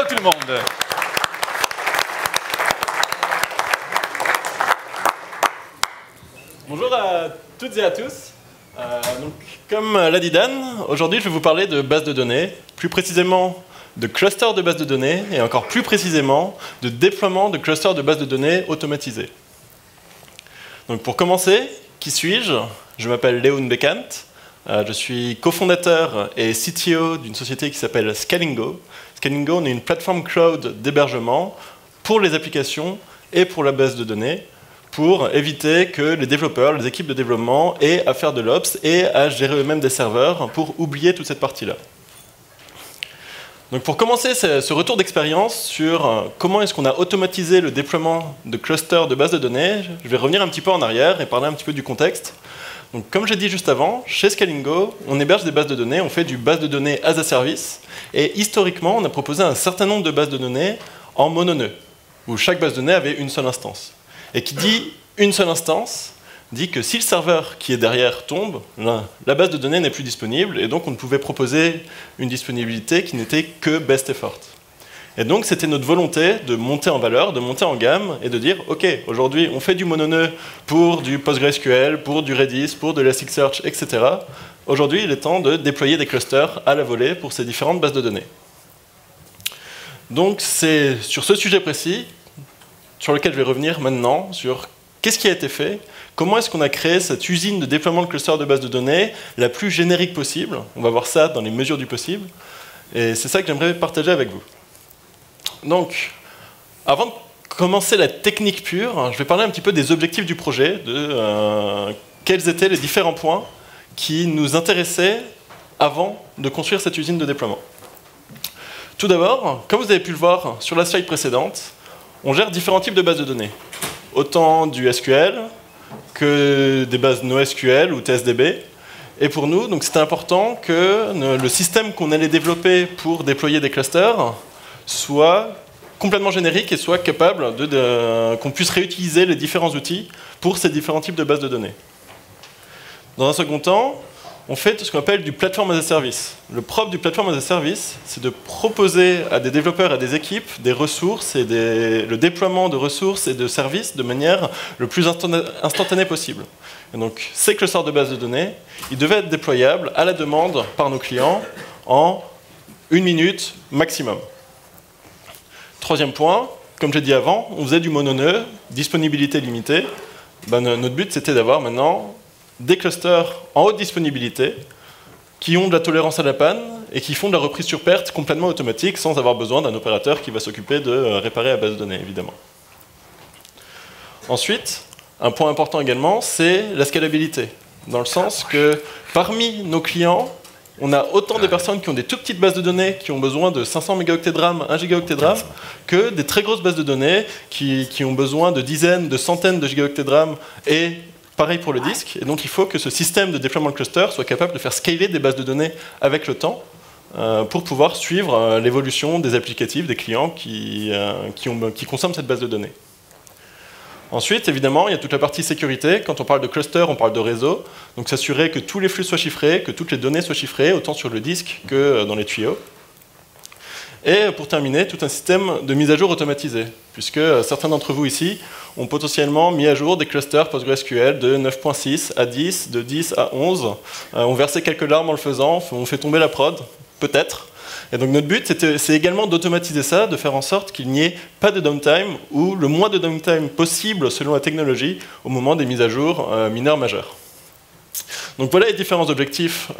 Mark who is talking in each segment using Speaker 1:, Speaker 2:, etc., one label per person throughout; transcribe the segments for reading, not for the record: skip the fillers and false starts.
Speaker 1: tout le monde. Bonjour à toutes et à tous. Donc, comme l'a dit Dan, aujourd'hui je vais vous parler de bases de données, plus précisément de clusters de bases de données et encore plus précisément de déploiement de clusters de bases de données automatisés. Donc pour commencer, qui suis-je? Je m'appelle Léon Bekant, je suis cofondateur et CTO d'une société qui s'appelle Scalingo. Scalingo, on est une plateforme cloud d'hébergement pour les applications et pour la base de données, pour éviter que les développeurs, les équipes de développement aient à faire de l'ops et à gérer eux-mêmes des serveurs pour oublier toute cette partie-là. Donc pour commencer ce retour d'expérience sur comment est-ce qu'on a automatisé le déploiement de clusters de bases de données, je vais revenir un petit peu en arrière et parler un petit peu du contexte. Donc comme j'ai dit juste avant, chez Scalingo, on héberge des bases de données, on fait du base de données as a service, et historiquement, on a proposé un certain nombre de bases de données en mononœud, où chaque base de données avait une seule instance. Et qui dit une seule instance, dit que si le serveur qui est derrière tombe, la base de données n'est plus disponible, et donc on ne pouvait proposer une disponibilité qui n'était que best effort. Et donc c'était notre volonté de monter en valeur, de monter en gamme, et de dire, ok, aujourd'hui on fait du mononœud pour du PostgreSQL, pour du Redis, pour de l'Elasticsearch, etc. Aujourd'hui il est temps de déployer des clusters à la volée pour ces différentes bases de données. Donc c'est sur ce sujet précis sur lequel je vais revenir maintenant, sur qu'est-ce qui a été fait, comment est-ce qu'on a créé cette usine de déploiement de clusters de bases de données la plus générique possible. On va voir ça dans les mesures du possible. Et c'est ça que j'aimerais partager avec vous. Donc, avant de commencer la technique pure, je vais parler un petit peu des objectifs du projet, de quels étaient les différents points qui nous intéressaient avant de construire cette usine de déploiement. Tout d'abord, comme vous avez pu le voir sur la slide précédente, on gère différents types de bases de données. Autant du SQL que des bases NoSQL ou TSDB. Et pour nous, c'était important que le système qu'on allait développer pour déployer des clusters soit complètement générique et soit capable qu'on puisse réutiliser les différents outils pour ces différents types de bases de données. Dans un second temps, on fait tout ce qu'on appelle du platform as a service. Le propre du platform as a service, c'est de proposer à des développeurs et à des équipes des ressources et le déploiement de ressources et de services de manière le plus instantanée possible. Et donc, ces clusters de bases de données, ils devaient être déployables à la demande par nos clients en 1 minute maximum. Troisième point, comme j'ai dit avant, on faisait du mononœud, disponibilité limitée. Notre but, c'était d'avoir maintenant des clusters en haute disponibilité qui ont de la tolérance à la panne et qui font de la reprise sur perte complètement automatique sans avoir besoin d'un opérateur qui va s'occuper de réparer la base de données, évidemment. Ensuite, un point important également, c'est la scalabilité. Dans le sens que parmi nos clients, on a autant de personnes qui ont des tout petites bases de données qui ont besoin de 500 mégaoctets de RAM, 1 gigaoctet de RAM, que des très grosses bases de données qui ont besoin de dizaines, de centaines de gigaoctets de RAM et pareil pour le disque, et donc il faut que ce système de déploiement de cluster soit capable de faire scaler des bases de données avec le temps pour pouvoir suivre l'évolution des applicatifs des clients qui consomment cette base de données. Ensuite, évidemment, il y a toute la partie sécurité. Quand on parle de cluster, on parle de réseau. Donc s'assurer que tous les flux soient chiffrés, que toutes les données soient chiffrées, autant sur le disque que dans les tuyaux. Et pour terminer, tout un système de mise à jour automatisé, puisque certains d'entre vous ici ont potentiellement mis à jour des clusters PostgreSQL de 9.6 à 10, de 10 à 11, ont versé quelques larmes en le faisant, ont fait tomber la prod, peut-être. Et donc notre but, c'est également d'automatiser ça, de faire en sorte qu'il n'y ait pas de downtime, ou le moins de downtime possible selon la technologie, au moment des mises à jour mineures majeures. Donc voilà les différents objectifs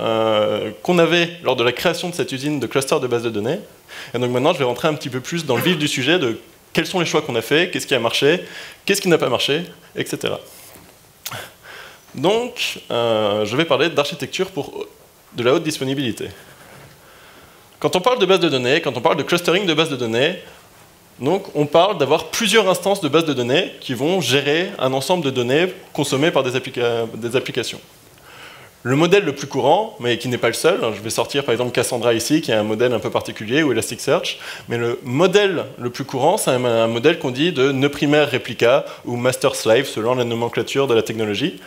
Speaker 1: qu'on avait lors de la création de cette usine de clusters de bases de données. Et donc maintenant, je vais rentrer un petit peu plus dans le vif du sujet de quels sont les choix qu'on a faits, qu'est-ce qui a marché, qu'est-ce qui n'a pas marché, etc. Donc, je vais parler d'architecture pour de la haute disponibilité. Quand on parle de base de données, quand on parle de clustering de bases de données, donc on parle d'avoir plusieurs instances de bases de données qui vont gérer un ensemble de données consommées par des applications. Le modèle le plus courant, mais qui n'est pas le seul, je vais sortir par exemple Cassandra ici, qui est un modèle un peu particulier, ou Elasticsearch, mais le modèle le plus courant, c'est un modèle qu'on dit de nœud primaire réplica, ou master-slave, selon la nomenclature de la technologie.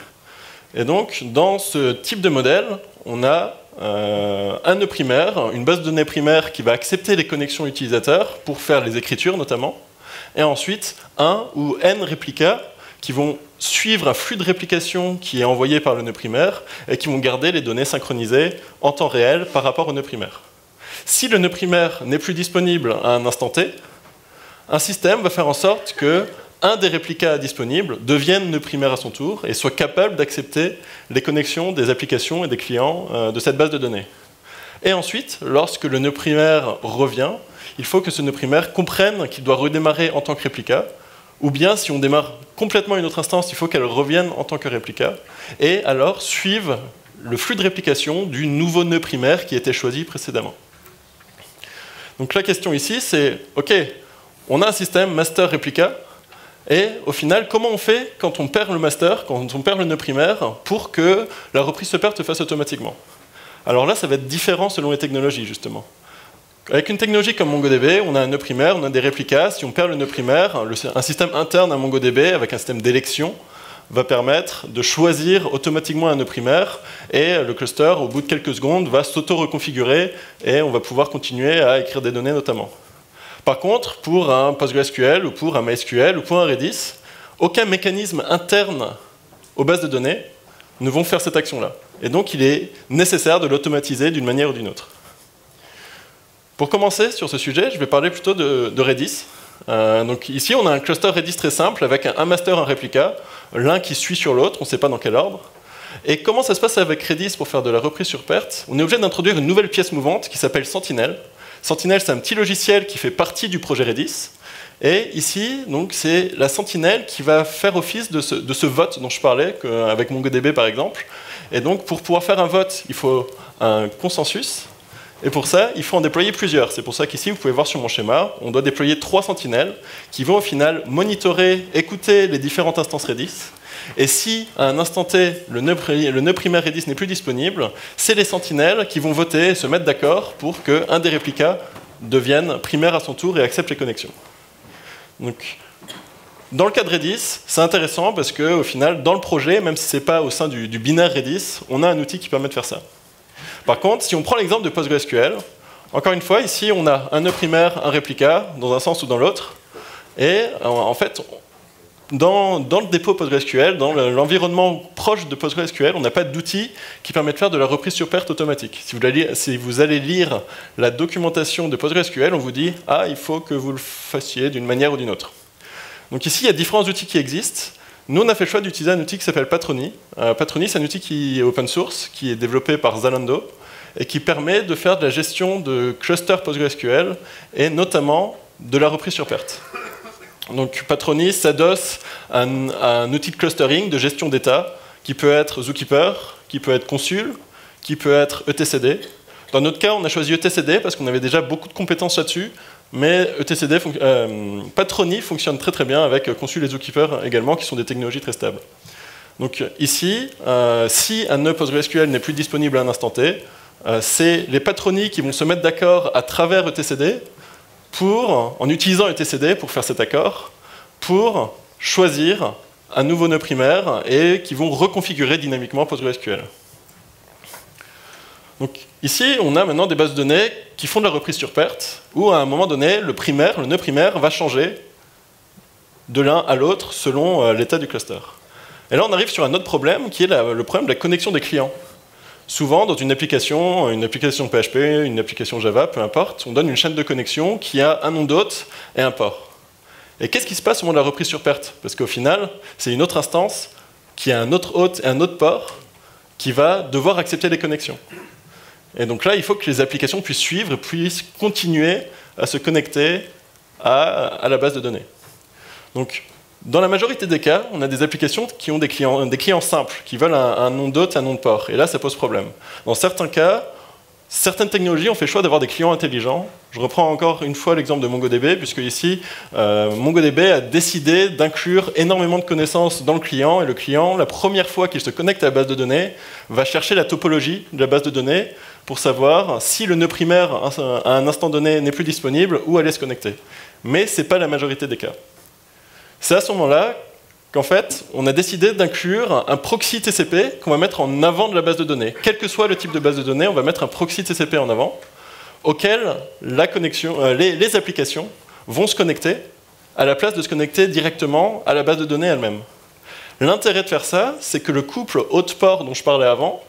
Speaker 1: Et donc, dans ce type de modèle, on a un nœud primaire, une base de données primaire qui va accepter les connexions utilisateurs pour faire les écritures notamment, et ensuite un ou n réplicas qui vont suivre un flux de réplication qui est envoyé par le nœud primaire et qui vont garder les données synchronisées en temps réel par rapport au nœud primaire. Si le nœud primaire n'est plus disponible à un instant T, un système va faire en sorte que un des réplicas disponibles devienne nœud primaire à son tour et soit capable d'accepter les connexions des applications et des clients de cette base de données. Et ensuite, lorsque le nœud primaire revient, il faut que ce nœud primaire comprenne qu'il doit redémarrer en tant que réplica, ou bien si on démarre complètement une autre instance, il faut qu'elle revienne en tant que réplica, et alors suive le flux de réplication du nouveau nœud primaire qui était choisi précédemment. Donc la question ici, c'est, ok, on a un système master-réplica, et au final, comment on fait quand on perd le master, quand on perd le nœud primaire, pour que la reprise se perde se fasse automatiquement? Alors là, ça va être différent selon les technologies, justement. Avec une technologie comme MongoDB, on a un nœud primaire, on a des réplicas. Si on perd le nœud primaire, un système interne à MongoDB, avec un système d'élection, va permettre de choisir automatiquement un nœud primaire, et le cluster, au bout de quelques secondes, va s'auto-reconfigurer, et on va pouvoir continuer à écrire des données notamment. Par contre, pour un PostgreSQL, ou pour un MySQL, ou pour un Redis, aucun mécanisme interne aux bases de données ne vont faire cette action-là. Et donc, il est nécessaire de l'automatiser d'une manière ou d'une autre. Pour commencer sur ce sujet, je vais parler plutôt de Redis. Donc ici, on a un cluster Redis très simple avec un master, un réplica, l'un qui suit sur l'autre, on ne sait pas dans quel ordre. Et comment ça se passe avec Redis pour faire de la reprise sur perte? On est obligé d'introduire une nouvelle pièce mouvante qui s'appelle Sentinel. Sentinel, c'est un petit logiciel qui fait partie du projet Redis. Et ici, c'est la Sentinel qui va faire office de ce vote dont je parlais, avec MongoDB par exemple. Et donc, pour pouvoir faire un vote, il faut un consensus. Et pour ça, il faut en déployer plusieurs. C'est pour ça qu'ici, vous pouvez voir sur mon schéma, on doit déployer 3 sentinelles qui vont au final monitorer, écouter les différentes instances Redis. Et si, à un instant T, le nœud primaire Redis n'est plus disponible, c'est les sentinelles qui vont voter et se mettre d'accord pour qu'un des réplicas devienne primaire à son tour et accepte les connexions. Donc, dans le cas de Redis, c'est intéressant parce qu'au final, dans le projet, même si ce n'est pas au sein du binaire Redis, on a un outil qui permet de faire ça. Par contre, si on prend l'exemple de PostgreSQL, encore une fois, ici, on a un nœud primaire, un réplica, dans un sens ou dans l'autre. Et en fait, dans le dépôt PostgreSQL, dans l'environnement proche de PostgreSQL, on n'a pas d'outil qui permet de faire de la reprise sur perte automatique. Si vous allez lire la documentation de PostgreSQL, on vous dit « Ah, il faut que vous le fassiez d'une manière ou d'une autre ». Donc ici, il y a différents outils qui existent. Nous, on a fait le choix d'utiliser un outil qui s'appelle Patroni. Patroni, c'est un outil qui est open source, qui est développé par Zalando, et qui permet de faire de la gestion de clusters PostgreSQL, et notamment de la reprise sur perte. Donc Patroni s'adosse à un outil de clustering, de gestion d'état, qui peut être Zookeeper, qui peut être Consul, qui peut être etcd. Dans notre cas, on a choisi etcd parce qu'on avait déjà beaucoup de compétences là-dessus, mais Patroni fonctionne très très bien avec Consul et Zookeeper également, qui sont des technologies très stables. Donc ici, si un nœud PostgreSQL n'est plus disponible à un instant T, c'est les Patroni qui vont se mettre d'accord à travers etcd, en utilisant etcd pour faire cet accord, pour choisir un nouveau nœud primaire et qui vont reconfigurer dynamiquement PostgreSQL. Donc ici, on a maintenant des bases de données qui font de la reprise sur perte, où à un moment donné, le nœud primaire va changer de l'un à l'autre selon l'état du cluster. Et là, on arrive sur un autre problème, qui est le problème de la connexion des clients. Souvent, dans une application PHP, une application Java, peu importe, on donne une chaîne de connexion qui a un nom d'hôte et un port. Et qu'est-ce qui se passe au moment de la reprise sur perte? Parce qu'au final, c'est une autre instance qui a un autre hôte et un autre port qui va devoir accepter les connexions. Et donc là, il faut que les applications puissent suivre et puissent continuer à se connecter à la base de données. Donc, dans la majorité des cas, on a des applications qui ont des clients simples, qui veulent un nom d'hôte et un nom de port. Et là, ça pose problème. Dans certains cas, certaines technologies ont fait le choix d'avoir des clients intelligents. Je reprends encore une fois l'exemple de MongoDB, puisque ici, MongoDB a décidé d'inclure énormément de connaissances dans le client, et le client, la première fois qu'il se connecte à la base de données, va chercher la topologie de la base de données pour savoir si le nœud primaire, à un instant donné, n'est plus disponible, où aller se connecter. Mais ce n'est pas la majorité des cas. C'est à ce moment-là qu'en fait, on a décidé d'inclure un proxy TCP qu'on va mettre en avant de la base de données. Quel que soit le type de base de données, on va mettre un proxy TCP en avant, auquel la connexion, les applications vont se connecter à la place de se connecter directement à la base de données elle-même. L'intérêt de faire ça, c'est que le couple hôte-port dont je parlais avant,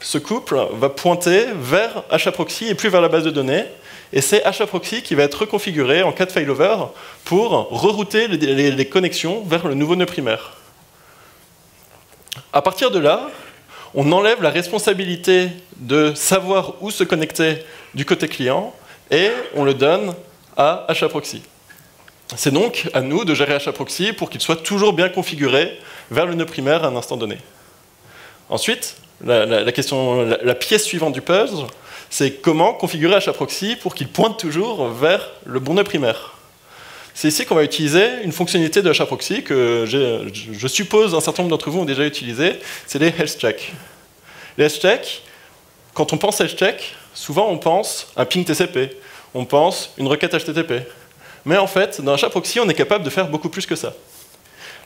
Speaker 1: ce couple va pointer vers HAProxy et plus vers la base de données, et c'est HAProxy qui va être reconfiguré en cas de failover pour rerouter les connexions vers le nouveau nœud primaire. À partir de là, on enlève la responsabilité de savoir où se connecter du côté client et on le donne à HAProxy. C'est donc à nous de gérer HAProxy pour qu'il soit toujours bien configuré vers le nœud primaire à un instant donné. Ensuite, la pièce suivante du puzzle, c'est comment configurer HAProxy pour qu'il pointe toujours vers le bon nœud primaire. C'est ici qu'on va utiliser une fonctionnalité de HAProxy que je suppose un certain nombre d'entre vous ont déjà utilisé, c'est les health checks. Les health checks, quand on pense health check, souvent on pense un ping TCP, on pense une requête HTTP. Mais en fait, dans HAProxy, on est capable de faire beaucoup plus que ça.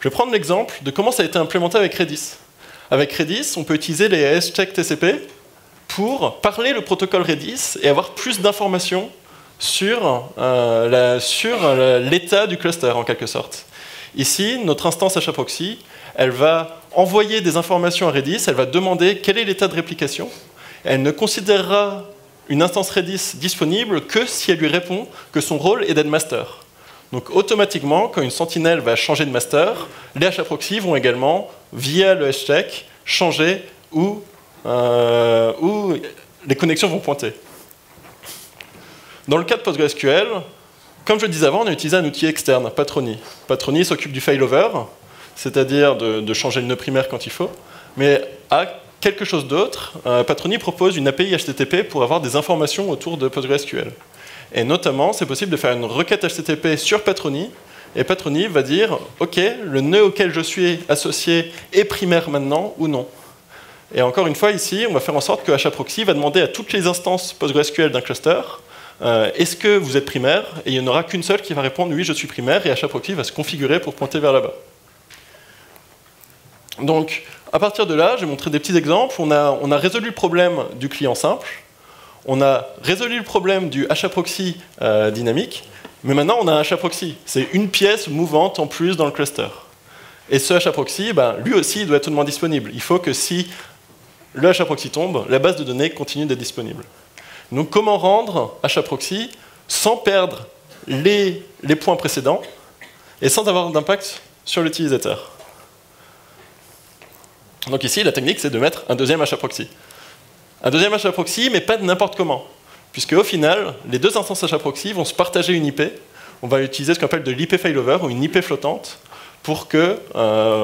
Speaker 1: Je vais prendre l'exemple de comment ça a été implémenté avec Redis. Avec Redis, on peut utiliser les health checks TCP pour parler le protocole Redis et avoir plus d'informations sur l'état du cluster, en quelque sorte. Ici, notre instance HAProxy, elle va envoyer des informations à Redis, elle va demander quel est l'état de réplication, elle ne considérera une instance Redis disponible que si elle lui répond que son rôle est d'être master. Donc automatiquement, quand une sentinelle va changer de master, les HAProxy vont également, via le health-check, changer où les connexions vont pointer. Dans le cas de PostgreSQL, comme je le disais avant, on a utilisé un outil externe, Patroni. Patroni s'occupe du failover, c'est-à-dire de changer le nœud primaire quand il faut, mais à quelque chose d'autre, Patroni propose une API HTTP pour avoir des informations autour de PostgreSQL. Et notamment, c'est possible de faire une requête HTTP sur Patroni, et Patroni va dire « Ok, le nœud auquel je suis associé est primaire maintenant ou non ?» Et encore une fois, ici, on va faire en sorte que HAProxy va demander à toutes les instances PostgreSQL d'un cluster est-ce que vous êtes primaire? Et il n'y en aura qu'une seule qui va répondre oui, je suis primaire, et HAProxy va se configurer pour pointer vers là-bas. Donc, à partir de là, je vais montrer des petits exemples. On a résolu le problème du client simple, on a résolu le problème du HAProxy dynamique, mais maintenant on a un HAProxy. C'est une pièce mouvante en plus dans le cluster. Et ce HAProxy, lui aussi, il doit être totalement disponible. Il faut que si le HAProxy tombe, la base de données continue d'être disponible. Donc comment rendre HAProxy sans perdre les points précédents et sans avoir d'impact sur l'utilisateur? Donc ici, la technique, c'est de mettre un deuxième HAProxy. Un deuxième HAProxy, mais pas de n'importe comment. Puisque au final, les deux instances HAProxy vont se partager une IP. On va utiliser ce qu'on appelle de l'IP failover, ou une IP flottante, pour que,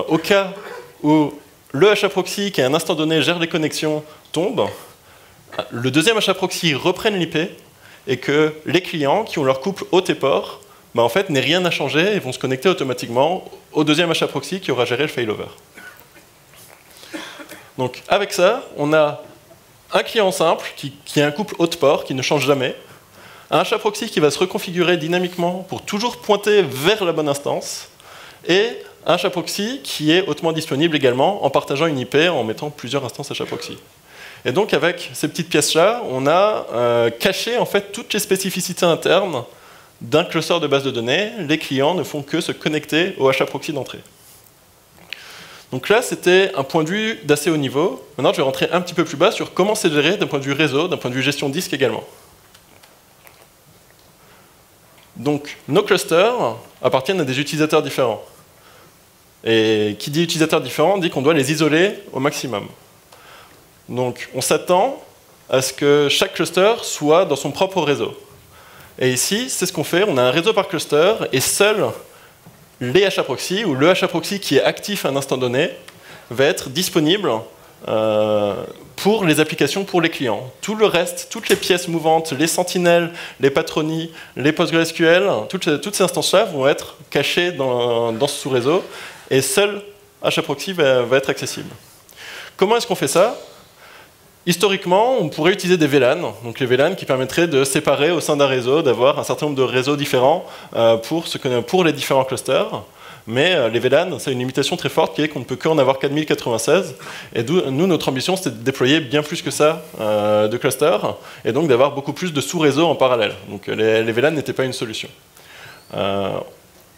Speaker 1: au cas où le HAProxy, qui à un instant donné gère les connexions, tombe, le deuxième HAProxy reprenne l'IP, et que les clients qui ont leur couple hôte et port, en fait, n'aient rien à changer et vont se connecter automatiquement au deuxième HAProxy qui aura géré le failover. Donc avec ça, on a un client simple qui a un couple hôte-port qui ne change jamais, un HAProxy qui va se reconfigurer dynamiquement pour toujours pointer vers la bonne instance, et un HAProxy qui est hautement disponible également en partageant une IP en mettant plusieurs instances HAProxy. Et donc avec ces petites pièces-là, on a caché en fait toutes les spécificités internes d'un cluster de base de données. Les clients ne font que se connecter au HAProxy d'entrée. Donc là, c'était un point de vue d'assez haut niveau. Maintenant, je vais rentrer un petit peu plus bas sur comment c'est géré d'un point de vue réseau, d'un point de vue gestion disque également. Donc, nos clusters appartiennent à des utilisateurs différents. Et qui dit utilisateurs différents dit qu'on doit les isoler au maximum. Donc, on s'attend à ce que chaque cluster soit dans son propre réseau. Et ici, c'est ce qu'on fait. On a un réseau par cluster et seuls les HAProxy, ou le HAProxy qui est actif à un instant donné, va être disponible pour les applications pour les clients. Tout le reste, toutes les pièces mouvantes, les sentinelles, les patronies, les PostgreSQL, toutes ces instances-là vont être cachées dans ce sous-réseau, et seul HAProxy va être accessible. Comment est-ce qu'on fait ça? Historiquement, on pourrait utiliser des VLAN, donc les VLAN qui permettraient de séparer au sein d'un réseau, d'avoir un certain nombre de réseaux différents pour les différents clusters. mais les VLAN, ça a une limitation très forte qui est qu'on ne peut qu'en avoir 4096. Et nous, notre ambition, c'était de déployer bien plus que ça de clusters, et donc d'avoir beaucoup plus de sous-réseaux en parallèle. Donc les VLAN n'étaient pas une solution.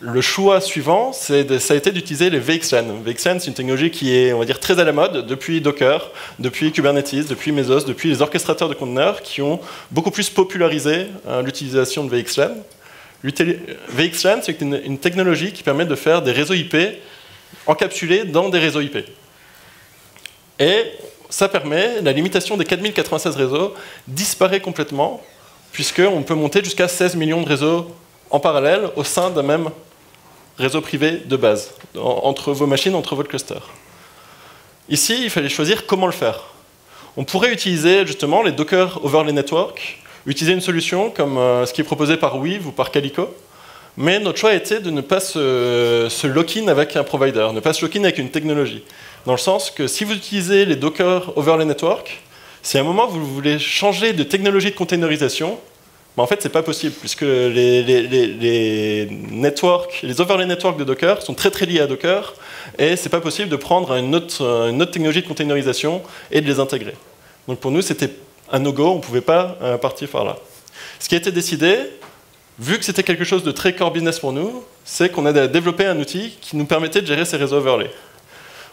Speaker 1: Le choix suivant, ça a été d'utiliser les VXLAN. VXLAN, c'est une technologie qui est, on va dire, très à la mode depuis Docker, depuis Kubernetes, depuis Mesos, depuis les orchestrateurs de conteneurs qui ont beaucoup plus popularisé l'utilisation de VXLAN. VXLAN, c'est une technologie qui permet de faire des réseaux IP encapsulés dans des réseaux IP. Et ça permet, la limitation des 4096 réseaux disparaît complètement, puisqu'on peut monter jusqu'à 16 millions de réseaux en parallèle au sein d'un même réseau privé de base, entre vos machines, entre votre cluster. Ici, il fallait choisir comment le faire. On pourrait utiliser justement les Docker Overlay Network, utiliser une solution comme ce qui est proposé par Weave ou par Calico, mais notre choix a été de ne pas se lock-in avec un provider, ne pas se lock-in avec une technologie. Dans le sens que si vous utilisez les Docker Overlay Network, si à un moment vous voulez changer de technologie de containerisation, mais en fait, c'est pas possible, puisque les networks, les overlay networks de Docker sont très très liés à Docker, et c'est pas possible de prendre une autre technologie de containerisation et de les intégrer. Donc pour nous, c'était un no-go, on ne pouvait pas partir par là. Ce qui a été décidé, vu que c'était quelque chose de très core business pour nous, c'est qu'on a développé un outil qui nous permettait de gérer ces réseaux overlay.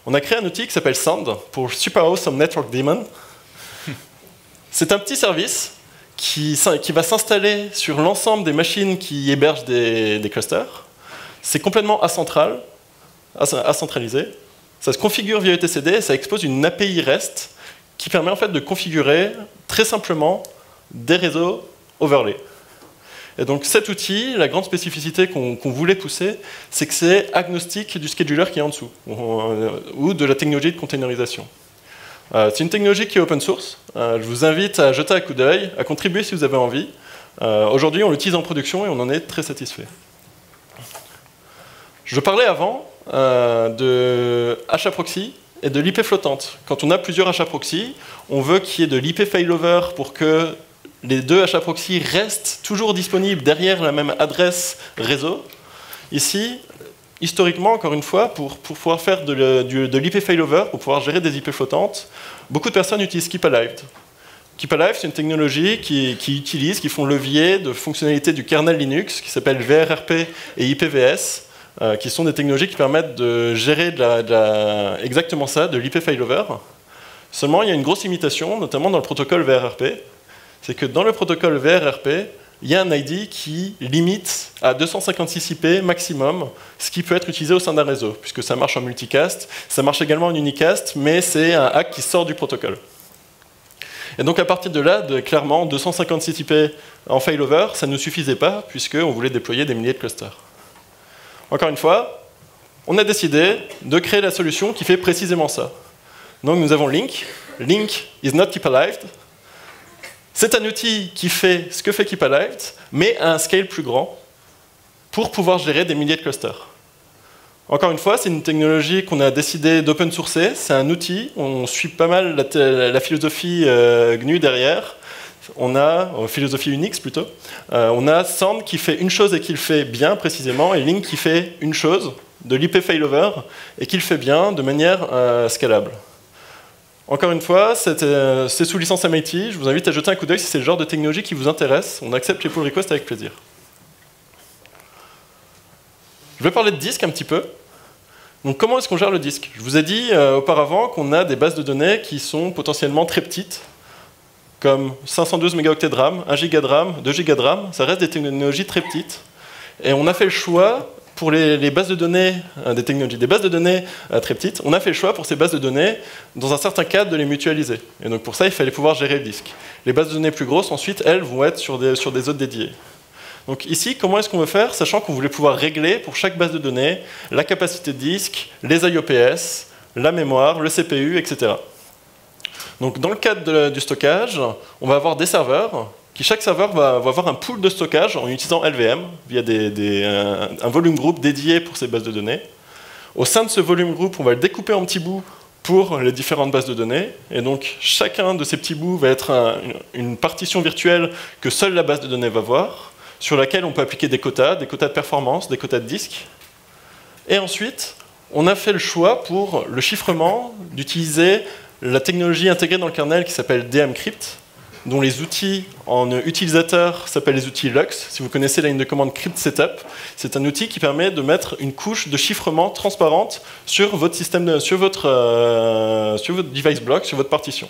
Speaker 1: On a créé un outil qui s'appelle Sand, pour Super Awesome Network Daemon. C'est un petit service qui va s'installer sur l'ensemble des machines qui hébergent des clusters. C'est complètement acentralisé. Ça se configure via etcd et ça expose une API REST qui permet en fait de configurer très simplement des réseaux overlay. Et donc cet outil, la grande spécificité qu'on voulait pousser, c'est que c'est agnostique du scheduler qui est en dessous, ou de la technologie de containerisation. C'est une technologie qui est open source. Je vous invite à jeter un coup d'œil, à contribuer si vous avez envie. Aujourd'hui, on l'utilise en production et on en est très satisfait. Je parlais avant de HAProxy et de l'IP flottante. Quand on a plusieurs HAProxy, on veut qu'il y ait de l'IP failover pour que les deux HAProxy restent toujours disponibles derrière la même adresse réseau. Ici, historiquement, encore une fois, pour pouvoir faire de l'IP failover, pour pouvoir gérer des IP flottantes, beaucoup de personnes utilisent KeepAlive. KeepAlive, c'est une technologie qui font levier de fonctionnalités du kernel Linux, qui s'appelle VRRP et IPVS, qui sont des technologies qui permettent de gérer exactement ça, de l'IP failover. Seulement, il y a une grosse limitation, notamment dans le protocole VRRP, c'est que dans le protocole VRRP, il y a un ID qui limite à 256 IP maximum ce qui peut être utilisé au sein d'un réseau, puisque ça marche en multicast, ça marche également en unicast, mais c'est un hack qui sort du protocole. Et donc à partir de là, clairement, 256 IP en failover, ça ne nous suffisait pas, puisqu'on voulait déployer des milliers de clusters. Encore une fois, on a décidé de créer la solution qui fait précisément ça. Donc nous avons Link. Link is not keep-alived. C'est un outil qui fait ce que fait KeepAlive, mais à un scale plus grand, pour pouvoir gérer des milliers de clusters. Encore une fois, c'est une technologie qu'on a décidé d'open sourcer. C'est un outil, on suit pas mal la philosophie GNU derrière. On a, philosophie Unix plutôt, on a Sand qui fait une chose et qui le fait bien précisément, et Link qui fait une chose, de l'IP failover, et qui le fait bien de manière scalable. Encore une fois, c'est sous licence MIT. Je vous invite à jeter un coup d'œil si c'est le genre de technologie qui vous intéresse. On accepte les pull requests avec plaisir. Je vais parler de disque un petit peu. Donc, comment est-ce qu'on gère le disque? Je vous ai dit auparavant qu'on a des bases de données qui sont potentiellement très petites, comme 512 mégaoctets de RAM, 1 giga de RAM, 2 giga de RAM. Ça reste des technologies très petites. Et on a fait le choix pour les bases de données, des bases de données très petites, on a fait le choix pour ces bases de données, dans un certain cadre, de les mutualiser. Et donc pour ça, il fallait pouvoir gérer le disque. Les bases de données plus grosses, ensuite, elles vont être sur des hôtes dédiés. Donc ici, comment est-ce qu'on veut faire, sachant qu'on voulait pouvoir régler pour chaque base de données la capacité de disque, les IOPS, la mémoire, le CPU, etc. Donc dans le cadre du stockage, on va avoir des serveurs, chaque serveur va avoir un pool de stockage en utilisant LVM, via un volume group dédié pour ces bases de données. Au sein de ce volume group, on va le découper en petits bouts pour les différentes bases de données. Et donc, chacun de ces petits bouts va être une partition virtuelle que seule la base de données va voir, sur laquelle on peut appliquer des quotas de performance, des quotas de disque. Et ensuite, on a fait le choix pour le chiffrement d'utiliser la technologie intégrée dans le kernel qui s'appelle dmcrypt, dont les outils en utilisateur s'appellent les outils LUX. Si vous connaissez la ligne de commande crypt setup, c'est un outil qui permet de mettre une couche de chiffrement transparente sur votre système, sur votre device block, sur votre partition.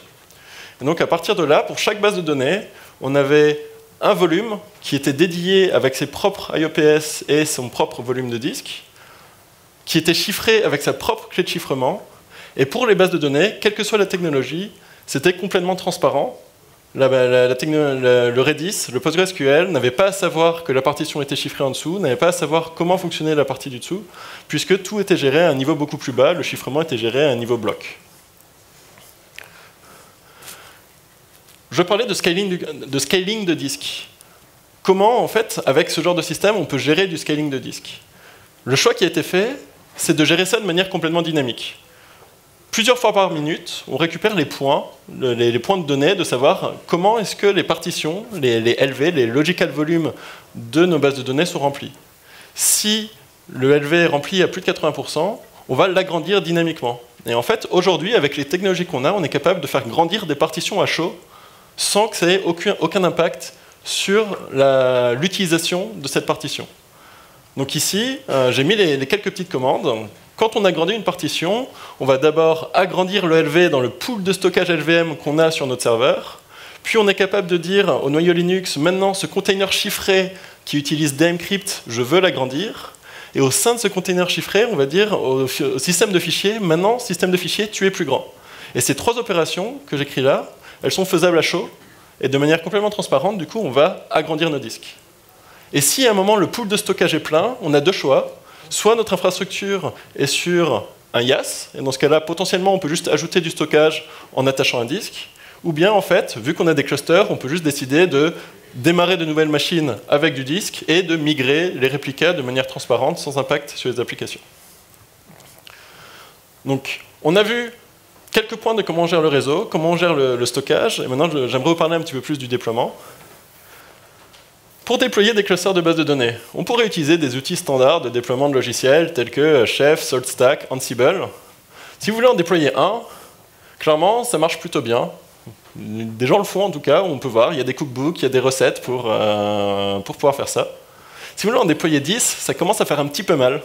Speaker 1: Et donc à partir de là, pour chaque base de données, on avait un volume qui était dédié avec ses propres IOPS et son propre volume de disque, qui était chiffré avec sa propre clé de chiffrement. Et pour les bases de données, quelle que soit la technologie, c'était complètement transparent. Le Redis, le PostgreSQL, n'avait pas à savoir que la partition était chiffrée en dessous, n'avait pas à savoir comment fonctionnait la partie du dessous, puisque tout était géré à un niveau beaucoup plus bas, le chiffrement était géré à un niveau bloc. Je parlais de scaling de disque. Comment, en fait, avec ce genre de système, on peut gérer du scaling de disque? Le choix qui a été fait, c'est de gérer ça de manière complètement dynamique. Plusieurs fois par minute, on récupère les points de données, de savoir comment est-ce que les partitions, les LV, les logical volumes de nos bases de données sont remplis. Si le LV est rempli à plus de 80%, on va l'agrandir dynamiquement. Et en fait, aujourd'hui, avec les technologies qu'on a, on est capable de faire grandir des partitions à chaud sans que ça ait aucun impact sur l'utilisation de cette partition. Donc ici, j'ai mis les quelques petites commandes. Quand on agrandit une partition, on va d'abord agrandir le LV dans le pool de stockage LVM qu'on a sur notre serveur. Puis on est capable de dire au noyau Linux, maintenant ce container chiffré qui utilise dmcrypt, je veux l'agrandir. Et au sein de ce container chiffré, on va dire au système de fichiers, maintenant, système de fichiers, tu es plus grand. Et ces trois opérations que j'écris là, elles sont faisables à chaud. Et de manière complètement transparente, du coup, on va agrandir nos disques. Et si à un moment le pool de stockage est plein, on a deux choix. Soit notre infrastructure est sur un IaaS, et dans ce cas-là, potentiellement, on peut juste ajouter du stockage en attachant un disque. Ou bien, en fait, vu qu'on a des clusters, on peut juste décider de démarrer de nouvelles machines avec du disque et de migrer les réplicas de manière transparente, sans impact sur les applications. Donc, on a vu quelques points de comment on gère le réseau, comment on gère le stockage, et maintenant, j'aimerais vous parler un petit peu plus du déploiement. Pour déployer des clusters de bases de données, on pourrait utiliser des outils standards de déploiement de logiciels tels que Chef, SaltStack, Ansible. Si vous voulez en déployer un, clairement, ça marche plutôt bien. Des gens le font en tout cas, on peut voir, il y a des cookbooks, il y a des recettes pour pouvoir faire ça. Si vous voulez en déployer 10, ça commence à faire un petit peu mal.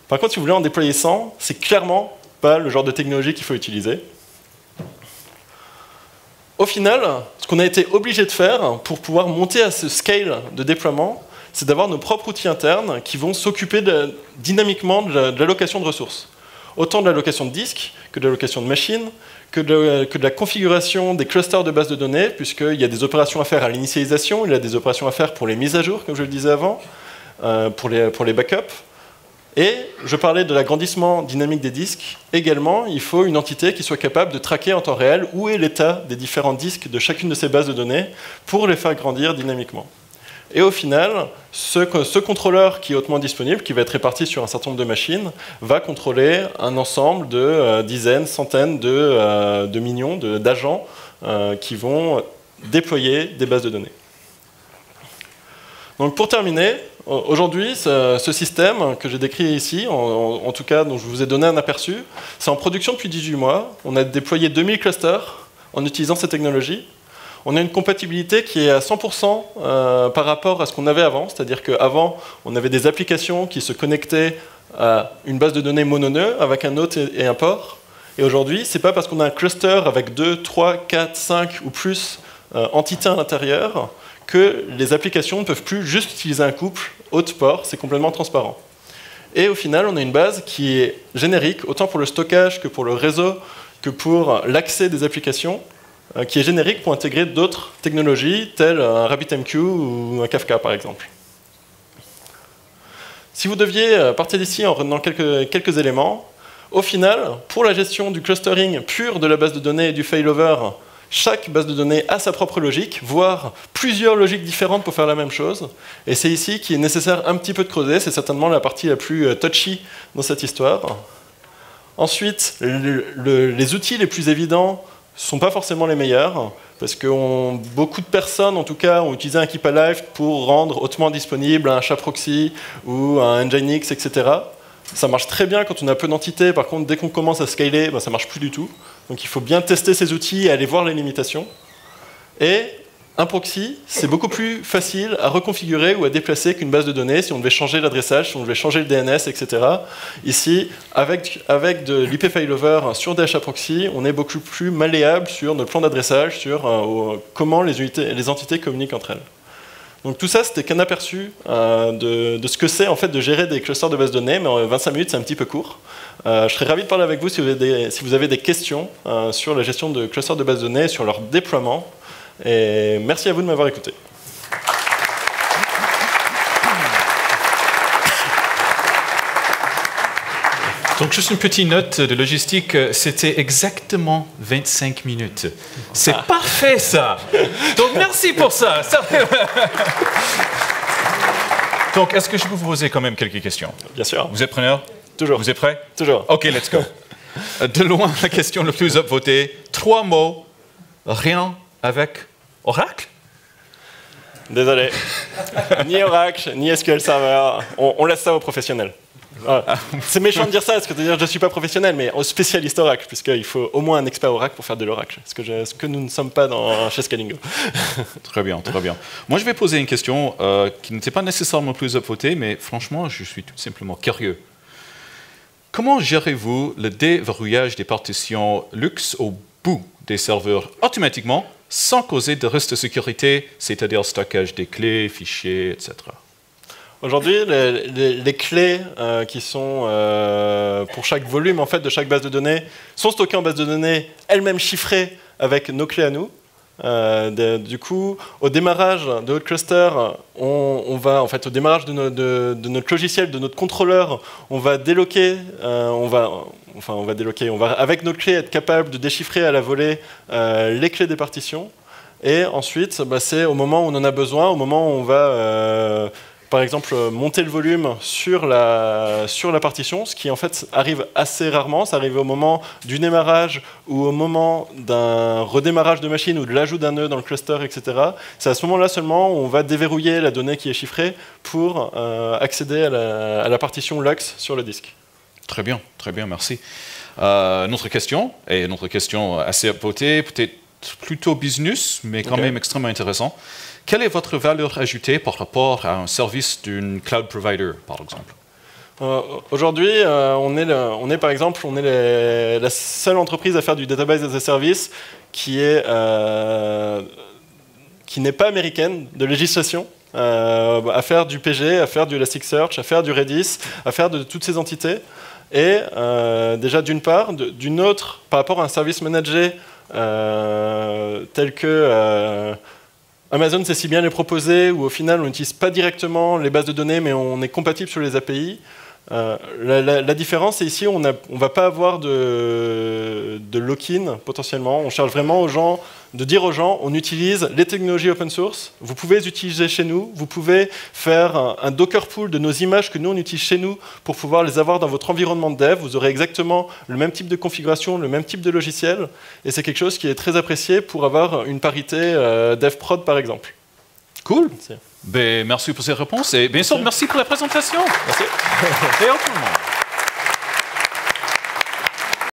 Speaker 1: Par contre, si vous voulez en déployer 100, c'est clairement pas le genre de technologie qu'il faut utiliser. Au final, ce qu'on a été obligé de faire pour pouvoir monter à ce scale de déploiement, c'est d'avoir nos propres outils internes qui vont s'occuper dynamiquement de l'allocation de ressources. Autant de l'allocation de disques, que de l'allocation de machines, que de la configuration des clusters de bases de données, puisqu'il y a des opérations à faire à l'initialisation, il y a des opérations à faire pour les mises à jour, comme je le disais avant, pour les backups. Et je parlais de l'agrandissement dynamique des disques. Également, il faut une entité qui soit capable de traquer en temps réel où est l'état des différents disques de chacune de ces bases de données pour les faire grandir dynamiquement. Et au final, ce contrôleur qui est hautement disponible, qui va être réparti sur un certain nombre de machines, va contrôler un ensemble de dizaines, centaines de millions d'agents qui vont déployer des bases de données. Donc pour terminer, aujourd'hui, ce système que j'ai décrit ici, en tout cas dont je vous ai donné un aperçu, c'est en production depuis 18 mois. On a déployé 2000 clusters en utilisant ces technologies. On a une compatibilité qui est à 100% par rapport à ce qu'on avait avant, c'est-à-dire qu'avant, on avait des applications qui se connectaient à une base de données mononœud avec un hôte et un port. Et aujourd'hui, ce n'est pas parce qu'on a un cluster avec 2, 3, 4, 5 ou plus entités à l'intérieur que les applications ne peuvent plus juste utiliser un couple hôte-port, c'est complètement transparent. Et au final, on a une base qui est générique, autant pour le stockage que pour le réseau, que pour l'accès des applications, qui est générique pour intégrer d'autres technologies, telles un RabbitMQ ou un Kafka, par exemple. Si vous deviez partir d'ici en retenant quelques éléments, au final, pour la gestion du clustering pur de la base de données et du failover, chaque base de données a sa propre logique, voire plusieurs logiques différentes pour faire la même chose. Et c'est ici qu'il est nécessaire un petit peu de creuser, c'est certainement la partie la plus touchy dans cette histoire. Ensuite, les outils les plus évidents ne sont pas forcément les meilleurs, parce que beaucoup de personnes, en tout cas, ont utilisé un Keep Alive pour rendre hautement disponible un SHA-Proxy ou un Nginx, etc. Ça marche très bien quand on a peu d'entités. Par contre, dès qu'on commence à scaler, ça ne marche plus du tout. Donc il faut bien tester ces outils et aller voir les limitations. Et un proxy, c'est beaucoup plus facile à reconfigurer ou à déplacer qu'une base de données si on devait changer l'adressage, si on devait changer le DNS, etc. Ici, avec de l'IP failover sur DHAProxy, on est beaucoup plus malléable sur nos plans d'adressage, sur comment les entités communiquent entre elles. Donc tout ça, c'était qu'un aperçu de ce que c'est en fait de gérer des clusters de bases de données, mais en 25 minutes, c'est un petit peu court. Je serais ravi de parler avec vous si vous avez des questions sur la gestion de clusters de bases de données, sur leur déploiement. Et merci à vous de m'avoir écouté.
Speaker 2: Donc, juste une petite note de logistique, c'était exactement 25 minutes. C'est parfait, ça. Donc, merci pour ça. Donc, est-ce que je peux vous poser quand même quelques questions?
Speaker 1: Bien sûr.
Speaker 2: Vous êtes preneur?
Speaker 1: Toujours.
Speaker 2: Vous êtes prêt?
Speaker 1: Toujours.
Speaker 2: OK, let's go. De loin, la question la plus upvotée. 3 mots, rien avec Oracle?
Speaker 1: Désolé. Ni Oracle, ni SQL Server. On laisse ça aux professionnels. C'est méchant de dire ça, parce que je ne suis pas professionnel, mais aux spécialistes Oracle, puisqu'il faut au moins un expert Oracle pour faire de l'Oracle, ce que nous ne sommes pas chez Scalingo.
Speaker 2: Très bien, très bien. Moi, je vais poser une question qui n'était pas nécessairement plus upvotée, mais franchement, je suis tout simplement curieux. Comment gérez-vous le déverrouillage des partitions Lux au bout des serveurs automatiquement, sans causer de risque de sécurité, c'est-à-dire stockage des clés, fichiers, etc.
Speaker 1: Aujourd'hui, les clés qui sont pour chaque volume en fait, de chaque base de données sont stockées en base de données, elles-mêmes chiffrées avec nos clés à nous. Du coup, au démarrage de notre cluster, on va, en fait, au démarrage de notre logiciel, de notre contrôleur, on va déloquer, on va avec notre clé être capable de déchiffrer à la volée les clés des partitions. Et ensuite, c'est au moment où on en a besoin, au moment où on va par exemple, monter le volume sur la partition, ce qui en fait arrive assez rarement. Ça arrive au moment du démarrage ou au moment d'un redémarrage de machine ou de l'ajout d'un nœud dans le cluster, etc. C'est à ce moment-là seulement où on va déverrouiller la donnée qui est chiffrée pour accéder à la partition Lux sur le disque.
Speaker 2: Très bien, merci. Notre question, et une autre question assez upvotée, peut-être plutôt business, mais quand même extrêmement intéressant. Quelle est votre valeur ajoutée par rapport à un service d'une cloud provider, par exemple?
Speaker 1: Aujourd'hui, on est par exemple la seule entreprise à faire du database as a service qui n'est pas américaine de législation, à faire du PG, à faire du Elasticsearch, à faire du Redis, à faire de toutes ces entités. Et déjà d'une part, d'une autre, par rapport à un service managé tel que Amazon sait si bien les proposer, où au final on n'utilise pas directement les bases de données, mais on est compatible sur les API. La différence, c'est ici, on ne va pas avoir de lock-in potentiellement. On cherche vraiment de dire aux gens, on utilise les technologies open source, vous pouvez les utiliser chez nous, vous pouvez faire un Docker pool de nos images que nous on utilise chez nous pour pouvoir les avoir dans votre environnement de dev. Vous aurez exactement le même type de configuration, le même type de logiciel, et c'est quelque chose qui est très apprécié pour avoir une parité dev prod par exemple.
Speaker 2: Cool. Merci pour ces réponses et bien sûr, merci pour la présentation.
Speaker 1: Merci.
Speaker 2: Et à tout le monde.